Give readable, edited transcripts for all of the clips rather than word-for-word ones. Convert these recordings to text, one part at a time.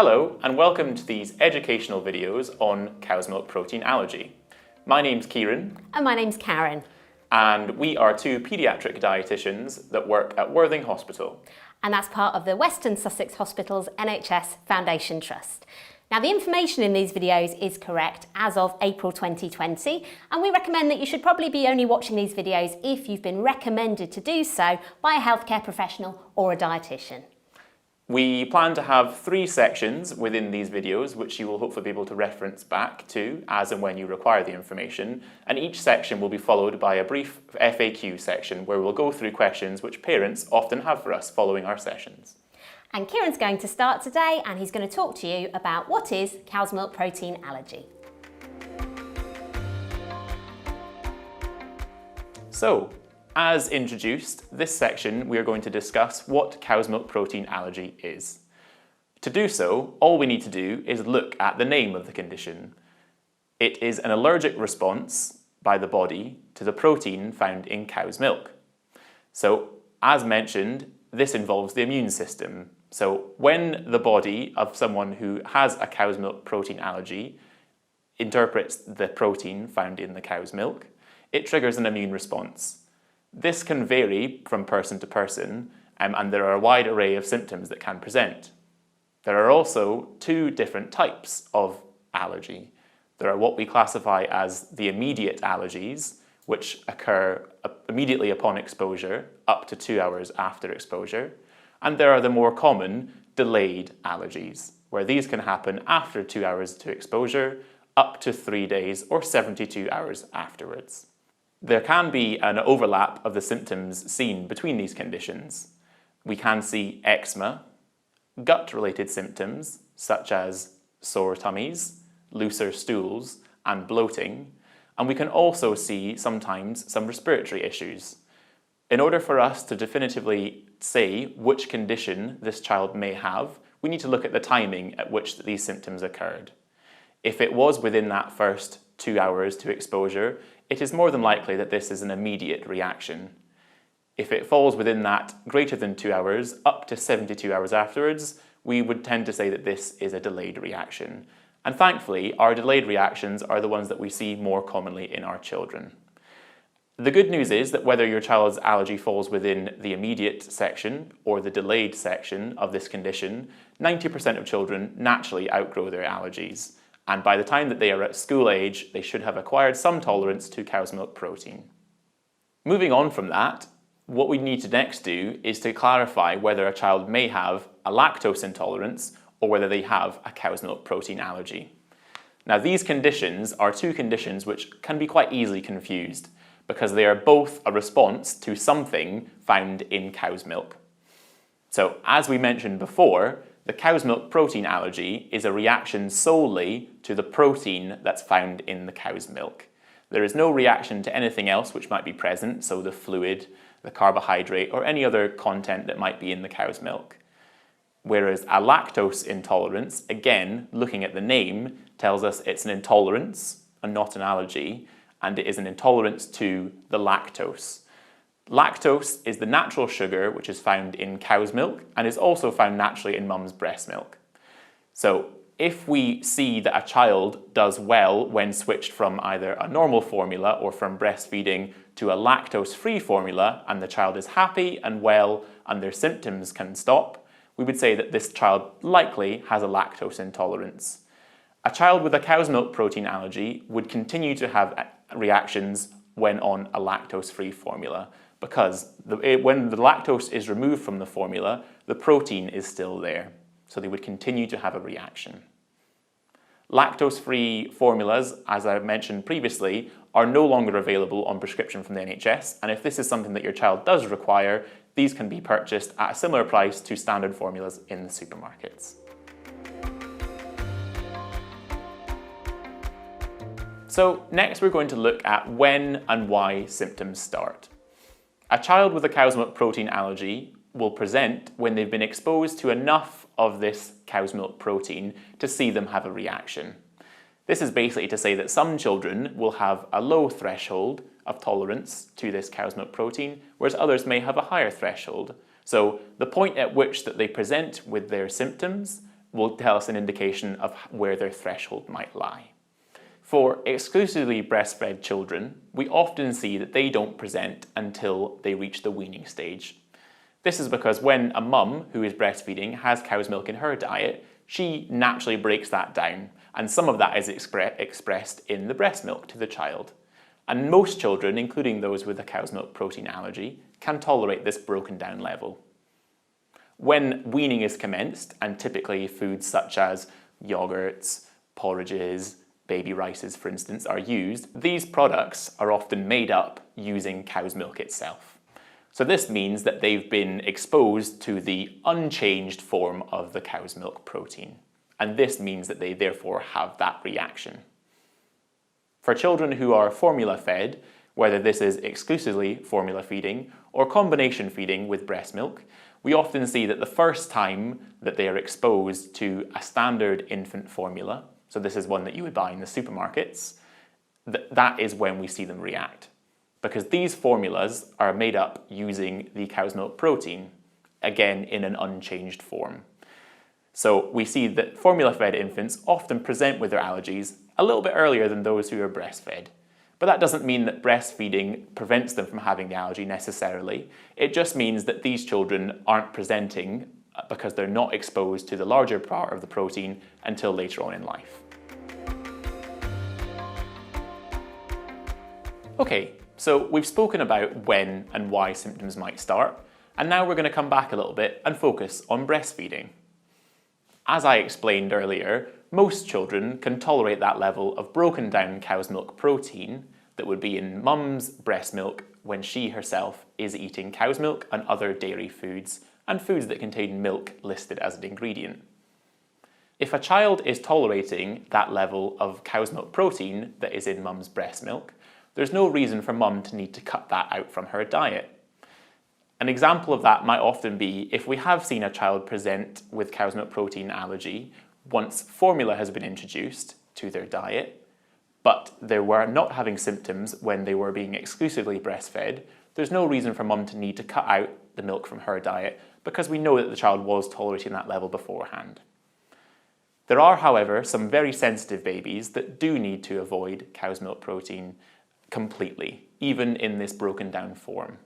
Hello and welcome to these educational videos on cow's milk protein allergy. My name's Kieran. And my name's Karen. And we are two paediatric dietitians that work at Worthing Hospital. And that's part of the Western Sussex Hospitals NHS Foundation Trust. Now, the information in these videos is correct as of April 2020, and we recommend that you should probably be only watching these videos if you've been recommended to do so by a healthcare professional or a dietitian. We plan to have 3 sections within these videos, which you will hopefully be able to reference back to as and when you require the information. And each section will be followed by a brief FAQ section where we'll go through questions which parents often have for us following our sessions. And Kieran's going to start today, and he's going to talk to you about what is cow's milk protein allergy. So, as introduced, this section we are going to discuss what cow's milk protein allergy is. To do so, all we need to do is look at the name of the condition. It is an allergic response by the body to the protein found in cow's milk. So, as mentioned, this involves the immune system. So, when the body of someone who has a cow's milk protein allergy interprets the protein found in the cow's milk, it triggers an immune response. This can vary from person to person, and there are a wide array of symptoms that can present. There are also 2 different types of allergy. There are what we classify as the immediate allergies, which occur immediately upon exposure, up to 2 hours after exposure. And there are the more common delayed allergies, where these can happen after 2 hours to exposure, up to 3 days or 72 hours afterwards. There can be an overlap of the symptoms seen between these conditions. We can see eczema, gut-related symptoms such as sore tummies, looser stools, and bloating, and we can also see sometimes some respiratory issues. In order for us to definitively say which condition this child may have, we need to look at the timing at which these symptoms occurred. If it was within that first 2 hours to exposure, it is more than likely that this is an immediate reaction. If it falls within that greater than 2 hours, up to 72 hours afterwards, we would tend to say that this is a delayed reaction. And thankfully, our delayed reactions are the ones that we see more commonly in our children. The good news is that whether your child's allergy falls within the immediate section or the delayed section of this condition, 90% of children naturally outgrow their allergies. And by the time that they are at school age, they should have acquired some tolerance to cow's milk protein. Moving on from that, what we need to next do is to clarify whether a child may have a lactose intolerance or whether they have a cow's milk protein allergy. Now, these conditions are 2 conditions which can be quite easily confused because they are both a response to something found in cow's milk. So, as we mentioned before, the cow's milk protein allergy is a reaction solely to the protein that's found in the cow's milk. There is no reaction to anything else which might be present, so the fluid, the carbohydrate, or any other content that might be in the cow's milk. Whereas a lactose intolerance, again, looking at the name, tells us it's an intolerance and not an allergy, and it is an intolerance to the lactose. Lactose is the natural sugar which is found in cow's milk and is also found naturally in mum's breast milk. So if we see that a child does well when switched from either a normal formula or from breastfeeding to a lactose-free formula, and the child is happy and well and their symptoms can stop, we would say that this child likely has a lactose intolerance. A child with a cow's milk protein allergy would continue to have reactions when on a lactose-free formula, because when the lactose is removed from the formula, the protein is still there. So they would continue to have a reaction. Lactose-free formulas, as I mentioned previously, are no longer available on prescription from the NHS, and if this is something that your child does require, these can be purchased at a similar price to standard formulas in the supermarkets. So next we're going to look at when and why symptoms start. A child with a cow's milk protein allergy will present when they've been exposed to enough of this cow's milk protein to see them have a reaction. This is basically to say that some children will have a low threshold of tolerance to this cow's milk protein, whereas others may have a higher threshold. So the point at which that they present with their symptoms will tell us an indication of where their threshold might lie. For exclusively breastfed children, we often see that they don't present until they reach the weaning stage. This is because when a mum who is breastfeeding has cow's milk in her diet, she naturally breaks that down, and some of that is expressed in the breast milk to the child. And most children, including those with a cow's milk protein allergy, can tolerate this broken down level. When weaning is commenced, and typically foods such as yogurts, porridges, baby rices, for instance, are used, these products are often made up using cow's milk itself. So this means that they've been exposed to the unchanged form of the cow's milk protein. And this means that they therefore have that reaction. For children who are formula fed, whether this is exclusively formula feeding or combination feeding with breast milk, we often see that the first time that they are exposed to a standard infant formula, so this is one that you would buy in the supermarkets, that is when we see them react. Because these formulas are made up using the cow's milk protein, again in an unchanged form. So we see that formula-fed infants often present with their allergies a little bit earlier than those who are breastfed. But that doesn't mean that breastfeeding prevents them from having the allergy necessarily. It just means that these children aren't presenting because they're not exposed to the larger part of the protein until later on in life. Okay, so we've spoken about when and why symptoms might start, and now we're going to come back a little bit and focus on breastfeeding. As I explained earlier, most children can tolerate that level of broken down cow's milk protein that would be in mum's breast milk when she herself is eating cow's milk and other dairy foods and foods that contain milk listed as an ingredient. If a child is tolerating that level of cow's milk protein that is in mum's breast milk, there's no reason for mum to need to cut that out from her diet. An example of that might often be if we have seen a child present with cow's milk protein allergy once formula has been introduced to their diet, but they were not having symptoms when they were being exclusively breastfed, there's no reason for mum to need to cut out the milk from her diet because we know that the child was tolerating that level beforehand. There are, however, some very sensitive babies that do need to avoid cow's milk protein completely, even in this broken down form.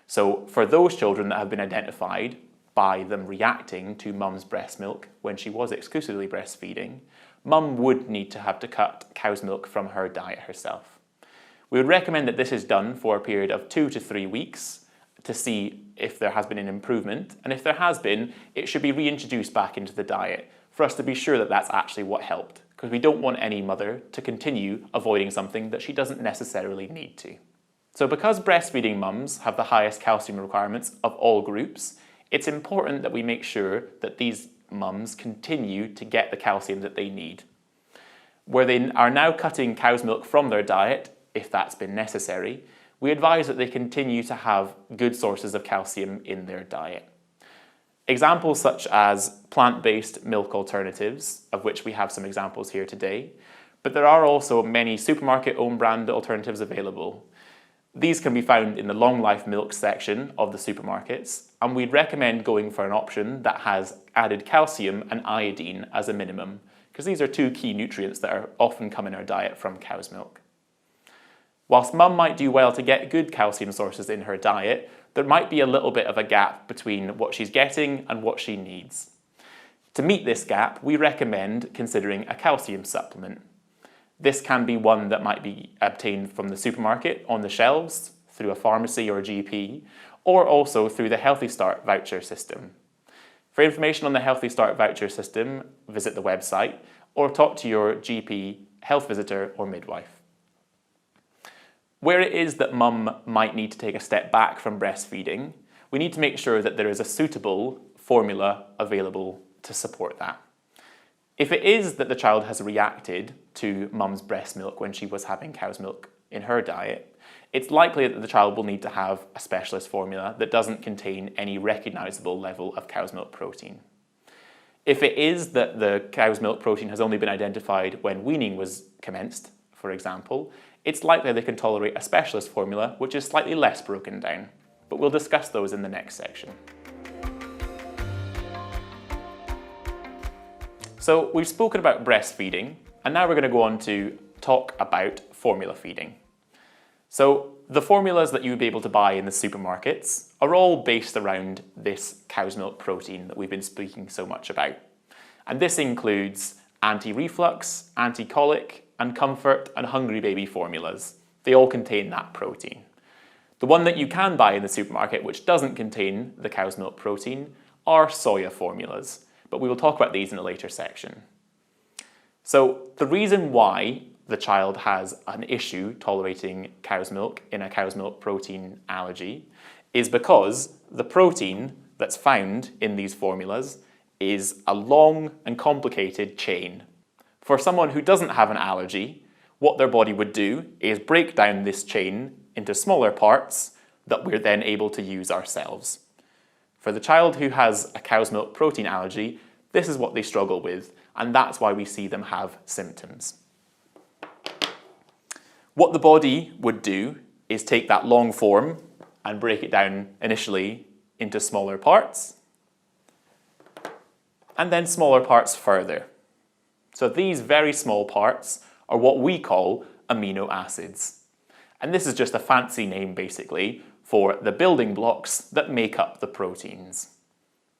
So for those children that have been identified by them reacting to mum's breast milk when she was exclusively breastfeeding, mum would need to have to cut cow's milk from her diet herself. We would recommend that this is done for a period of 2 to 3 weeks to see if there has been an improvement, and if there has been, it should be reintroduced back into the diet for us to be sure that that's actually what helped, because we don't want any mother to continue avoiding something that she doesn't necessarily need to. So because breastfeeding mums have the highest calcium requirements of all groups, it's important that we make sure that these mums continue to get the calcium that they need. Where they are now cutting cow's milk from their diet, if that's been necessary, we advise that they continue to have good sources of calcium in their diet. Examples such as plant-based milk alternatives, of which we have some examples here today, but there are also many supermarket own brand alternatives available. These can be found in the long life milk section of the supermarkets, and we'd recommend going for an option that has added calcium and iodine as a minimum, because these are two key nutrients that are often come in our diet from cow's milk. Whilst mum might do well to get good calcium sources in her diet, there might be a little bit of a gap between what she's getting and what she needs. To meet this gap, we recommend considering a calcium supplement. This can be one that might be obtained from the supermarket on the shelves, through a pharmacy or a GP, or also through the Healthy Start voucher system. For information on the Healthy Start voucher system, visit the website or talk to your GP, health visitor or midwife. Where it is that mum might need to take a step back from breastfeeding, we need to make sure that there is a suitable formula available to support that. If it is that the child has reacted to mum's breast milk when she was having cow's milk in her diet, it's likely that the child will need to have a specialist formula that doesn't contain any recognisable level of cow's milk protein. If it is that the cow's milk protein has only been identified when weaning was commenced, for example, it's likely they can tolerate a specialist formula which is slightly less broken down, but we'll discuss those in the next section. So we've spoken about breastfeeding, and now we're going to go on to talk about formula feeding. So the formulas that you would be able to buy in the supermarkets are all based around this cow's milk protein that we've been speaking so much about. And this includes anti-reflux, anti-colic, and comfort and hungry baby formulas. They all contain that protein. The one that you can buy in the supermarket which doesn't contain the cow's milk protein are soya formulas, but we will talk about these in a later section. So the reason why the child has an issue tolerating cow's milk in a cow's milk protein allergy is because the protein that's found in these formulas is a long and complicated chain. For someone who doesn't have an allergy, what their body would do is break down this chain into smaller parts that we're then able to use ourselves. For the child who has a cow's milk protein allergy, this is what they struggle with, and that's why we see them have symptoms. What the body would do is take that long form and break it down initially into smaller parts, and then smaller parts further. So these very small parts are what we call amino acids. And this is just a fancy name basically for the building blocks that make up the proteins.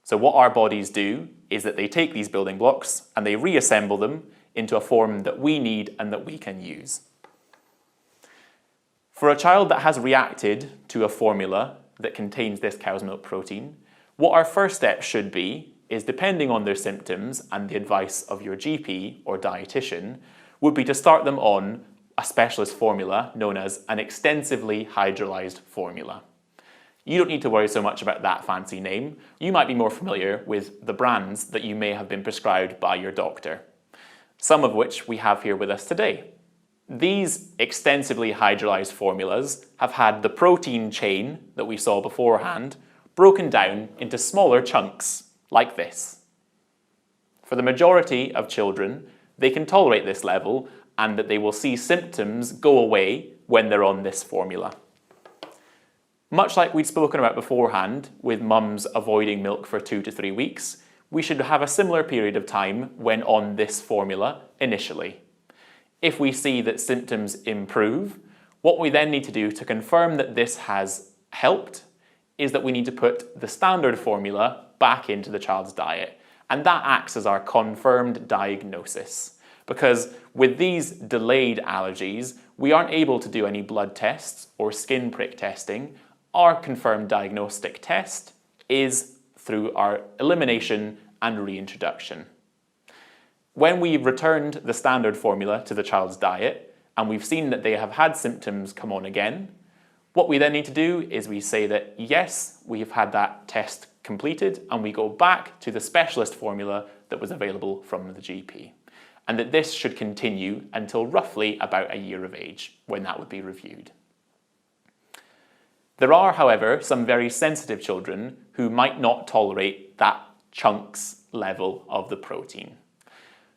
So what our bodies do is that they take these building blocks and they reassemble them into a form that we need and that we can use. For a child that has reacted to a formula that contains this cow's milk protein, what our first step should be is, depending on their symptoms and the advice of your GP or dietitian, would be to start them on a specialist formula known as an extensively hydrolyzed formula. You don't need to worry so much about that fancy name. You might be more familiar with the brands that you may have been prescribed by your doctor, some of which we have here with us today. These extensively hydrolyzed formulas have had the protein chain that we saw beforehand broken down into smaller chunks, like this. For the majority of children, they can tolerate this level and that they will see symptoms go away when they're on this formula. Much like we'd spoken about beforehand with mums avoiding milk for 2 to 3 weeks, we should have a similar period of time when on this formula initially. If we see that symptoms improve, what we then need to do to confirm that this has helped is that we need to put the standard formula back into the child's diet. And that acts as our confirmed diagnosis. Because with these delayed allergies, we aren't able to do any blood tests or skin prick testing. Our confirmed diagnostic test is through our elimination and reintroduction. When we've returned the standard formula to the child's diet and we've seen that they have had symptoms come on again, what we then need to do is we say that yes, we've had that test completed, and we go back to the specialist formula that was available from the GP. And that this should continue until roughly about a year of age, when that would be reviewed. There are, however, some very sensitive children who might not tolerate that chunks level of the protein.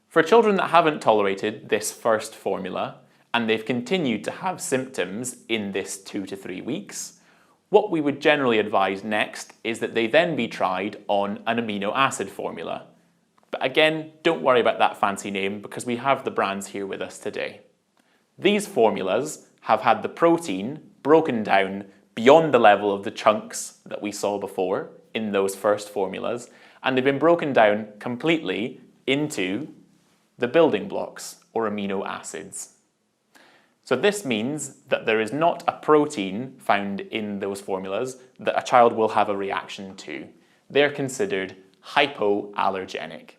For children that haven't tolerated this first formula, and they've continued to have symptoms in this 2 to 3 weeks, what we would generally advise next is that they then be tried on an amino acid formula. But again, don't worry about that fancy name because we have the brands here with us today. These formulas have had the protein broken down beyond the level of the chunks that we saw before in those first formulas, and they've been broken down completely into the building blocks or amino acids. So this means that there is not a protein found in those formulas that a child will have a reaction to. They're considered hypoallergenic,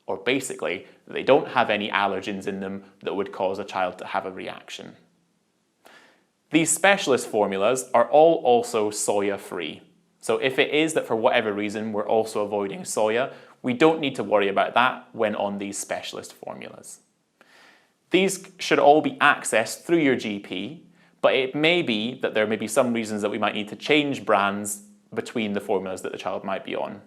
or basically, they don't have any allergens in them that would cause a child to have a reaction. These specialist formulas are all also soya-free. So if it is that for whatever reason we're also avoiding soya, we don't need to worry about that when on these specialist formulas. These should all be accessed through your GP, but it may be that there may be some reasons that we might need to change brands between the formulas that the child might be on.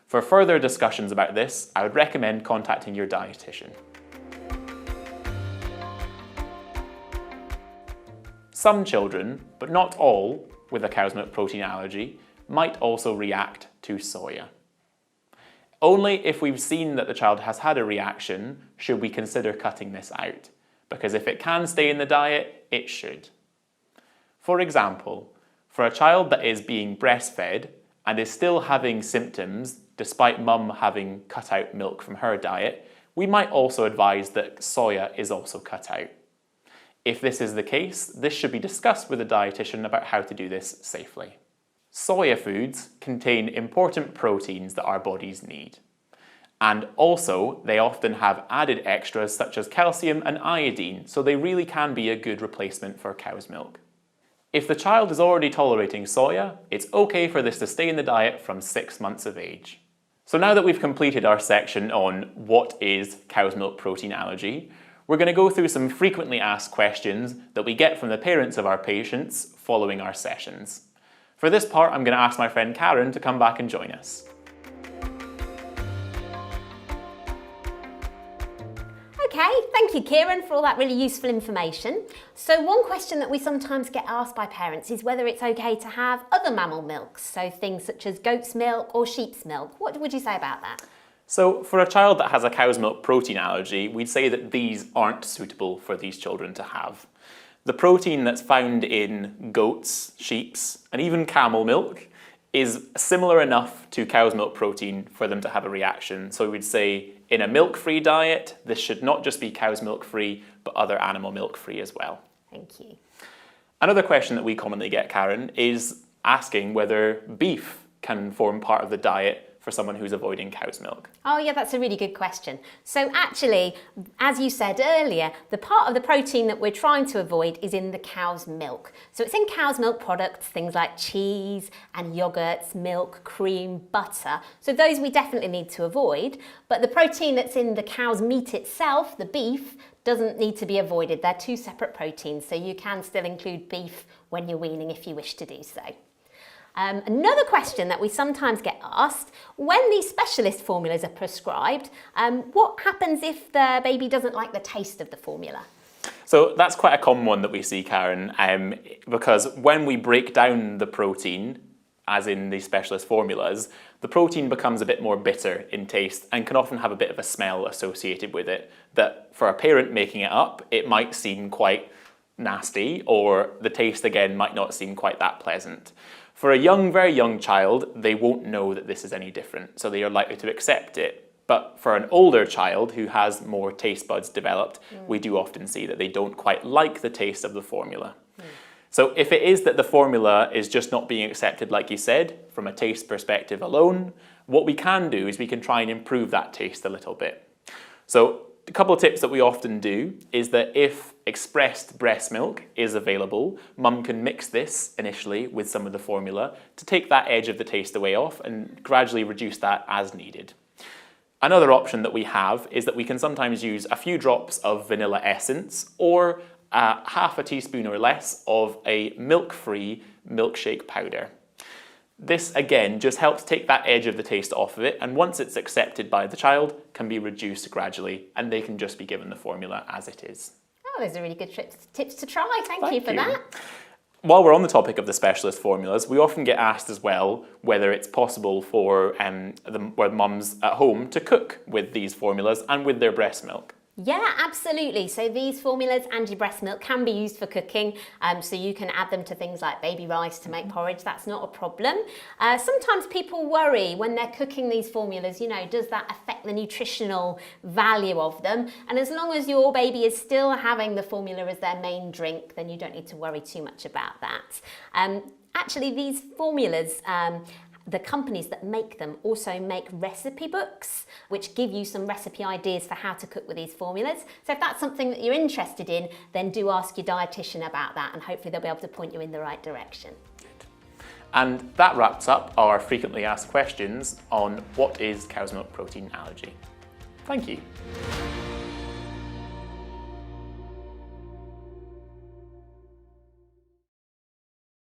For further discussions about this, I would recommend contacting your dietitian. Some children, but not all, with a cow's milk protein allergy might also react to soya. Only if we've seen that the child has had a reaction should we consider cutting this out, because if it can stay in the diet, it should. For example, for a child that is being breastfed and is still having symptoms despite mum having cut out milk from her diet, we might also advise that soya is also cut out. If this is the case, this should be discussed with a dietitian about how to do this safely. Soya foods contain important proteins that our bodies need. And also, they often have added extras such as calcium and iodine, so they really can be a good replacement for cow's milk. If the child is already tolerating soya, it's okay for this to stay in the diet from 6 months of age. So now that we've completed our section on what is cow's milk protein allergy, we're going to go through some frequently asked questions that we get from the parents of our patients following our sessions. For this part, I'm going to ask my friend Karen to come back and join us. Okay, thank you Kieran for all that really useful information. So one question that we sometimes get asked by parents is whether it's okay to have other mammal milks, so things such as goat's milk or sheep's milk. What would you say about that? So for a child that has a cow's milk protein allergy, we'd say that these aren't suitable for these children to have. The protein that's found in goats, sheep's, and even camel milk is similar enough to cow's milk protein for them to have a reaction. So we'd say in a milk-free diet, this should not just be cow's milk-free, but other animal milk-free as well. Thank you. Another question that we commonly get, Karen, is asking whether beef can form part of the diet for someone who's avoiding cow's milk. Oh yeah, that's a really good question. So actually, as you said earlier, the part of the protein that we're trying to avoid is in the cow's milk. So it's in cow's milk products, things like cheese and yogurts, milk, cream, butter. So those we definitely need to avoid. But the protein that's in the cow's meat itself, the beef, doesn't need to be avoided. They're two separate proteins, so you can still include beef when you're weaning if you wish to do so. Another question that we sometimes get asked, when these specialist formulas are prescribed, what happens if the baby doesn't like the taste of the formula? So that's quite a common one that we see, Karen, because when we break down the protein, as in these specialist formulas, the protein becomes a bit more bitter in taste and can often have a bit of a smell associated with it, that for a parent making it up, it might seem quite nasty, or the taste again might not seem quite that pleasant. For a very young child, they won't know that this is any different, so they are likely to accept it. But for an older child who has more taste buds developed, we do often see that they don't quite like the taste of the formula. So if it is that the formula is just not being accepted, like you said, from a taste perspective alone, what we can do is we can try and improve that taste a little bit. So a couple of tips that we often do is that if expressed breast milk is available, mum can mix this initially with some of the formula to take that edge of the taste away off and gradually reduce that as needed. Another option that we have is that we can sometimes use a few drops of vanilla essence or half a teaspoon or less of a milk-free milkshake powder. This again just helps take that edge of the taste off of it, and once it's accepted by the child, can be reduced gradually and they can just be given the formula as it is. Oh, those are really good tips to try. Thank you for that. While we're on the topic of the specialist formulas, we often get asked as well whether it's possible for mums at home to cook with these formulas and with their breast milk. Yeah, absolutely. So these formulas and your breast milk can be used for cooking. So you can add them to things like baby rice to make porridge. That's not a problem. Sometimes people worry when they're cooking these formulas, does that affect the nutritional value of them? And as long as your baby is still having the formula as their main drink, then you don't need to worry too much about that. Actually, these formulas, the companies that make them also make recipe books, which give you some recipe ideas for how to cook with these formulas. So if that's something that you're interested in, then do ask your dietitian about that, and hopefully they'll be able to point you in the right direction. And that wraps up our frequently asked questions on what is cow's milk protein allergy. Thank you.